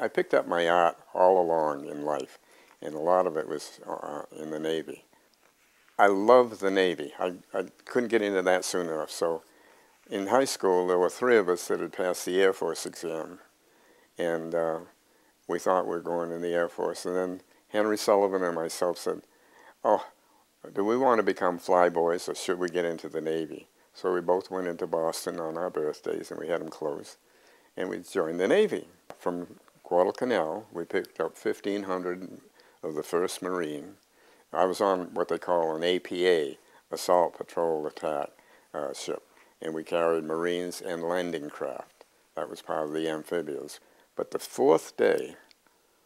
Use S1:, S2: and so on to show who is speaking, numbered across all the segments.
S1: I picked up my art all along in life, and a lot of it was in the Navy. I love the Navy. I couldn't get into that soon enough. So in high school, there were 3 of us that had passed the Air Force exam, and we thought we were going in the Air Force. And then Henry Sullivan and myself said, oh, do we want to become flyboys or should we get into the Navy? So we both went into Boston on our birthdays, and we had them close, and we joined the Navy. From Guadalcanal, we picked up 1,500 of the 1st Marine. I was on what they call an APA, Assault Patrol Attack ship, and we carried Marines and landing craft. That was part of the amphibians. But the 4th day,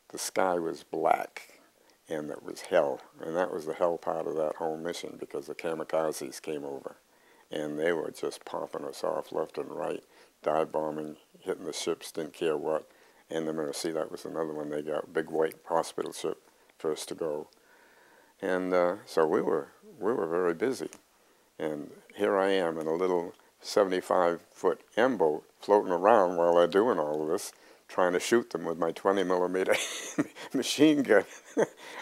S1: the sky was black, and it was hell. And that was the hell part of that whole mission, because the kamikazes came over, and they were just popping us off left and right, dive bombing, hitting the ships, didn't care what. And the Mercy, that was another one they got, big white hospital ship, first to go. And so we were very busy. And here I am in a little 75-foot M-boat floating around while they're doing all of this, trying to shoot them with my 20-millimeter machine gun.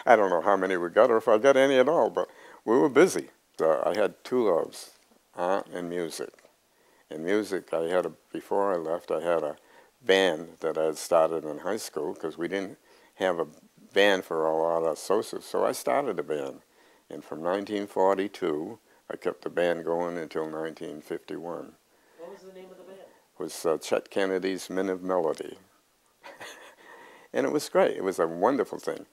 S1: I don't know how many we got or if I got any at all, but we were busy. I had 2 loves, art and music. And music, before I left, I had a band that I had started in high school, because we didn't have a band for a lot of associates, so I started a band. And from 1942, I kept the band going until 1951.
S2: What was the name of the band?
S1: It was Chet Kennedy's Men of Melody. And it was great. It was a wonderful thing.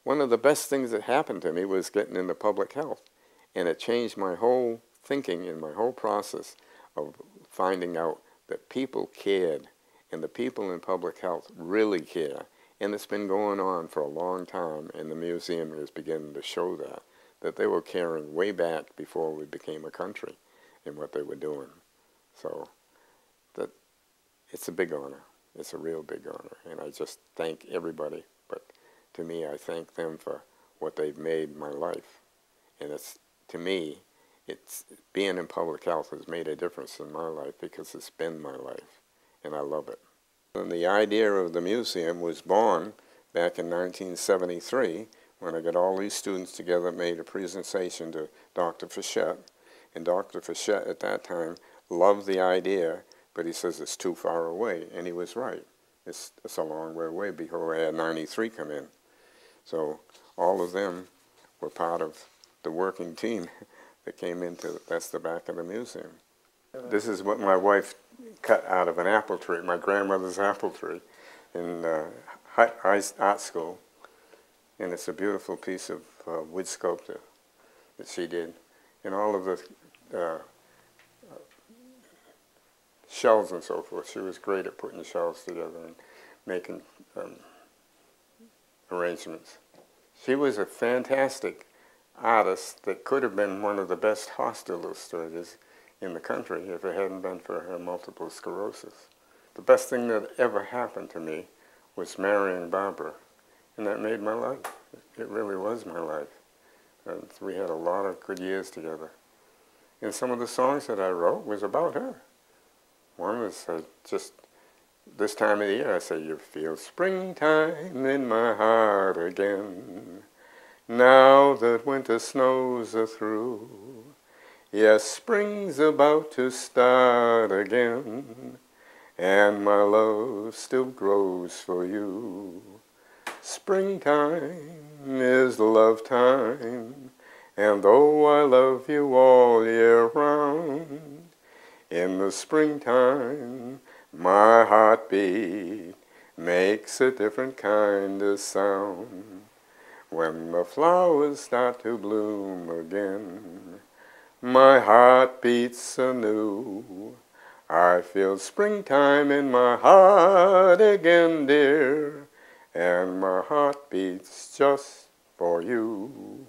S1: One of the best things that happened to me was getting into public health. And it changed my whole thinking and my whole process of finding out that people cared, and the people in public health really care. And it's been going on for a long time, and the museum is beginning to show that they were caring way back before we became a country in what they were doing. So that it's a big honor. It's a real big honor, and I just thank everybody. But to me, I thank them for what they've made my life. And to me, being in public health has made a difference in my life, because it's been my life, and I love it. And the idea of the museum was born back in 1973, when I got all these students together and made a presentation to Dr. Fischette. And Dr. Fischette at that time loved the idea, but he says it's too far away, and he was right. It's a long way away before I had 93 come in. So all of them were part of the working team that came into, that's the back of the museum. This is what my wife cut out of an apple tree, my grandmother's apple tree, in art school. And it's a beautiful piece of wood sculpture that she did. And all of the shells and so forth, she was great at putting the shells together and making arrangements. She was a fantastic artist that could have been one of the best host illustrators in the country if it hadn't been for her multiple sclerosis. The best thing that ever happened to me was marrying Barbara, and that made my life. It really was my life. And we had a lot of good years together. And some of the songs that I wrote was about her. One was just this time of the year, I say, you feel springtime in my heart again, now that winter snows are through. Yes, spring's about to start again, and my love still grows for you. Springtime is love time, and though I love you all year round, in the springtime my heartbeat makes a different kind of sound. When the flowers start to bloom again, my heart beats anew. I feel springtime in my heart again, dear, and my heart beats just for you.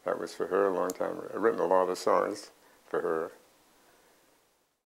S1: That was for her a long time. I've written a lot of songs for her.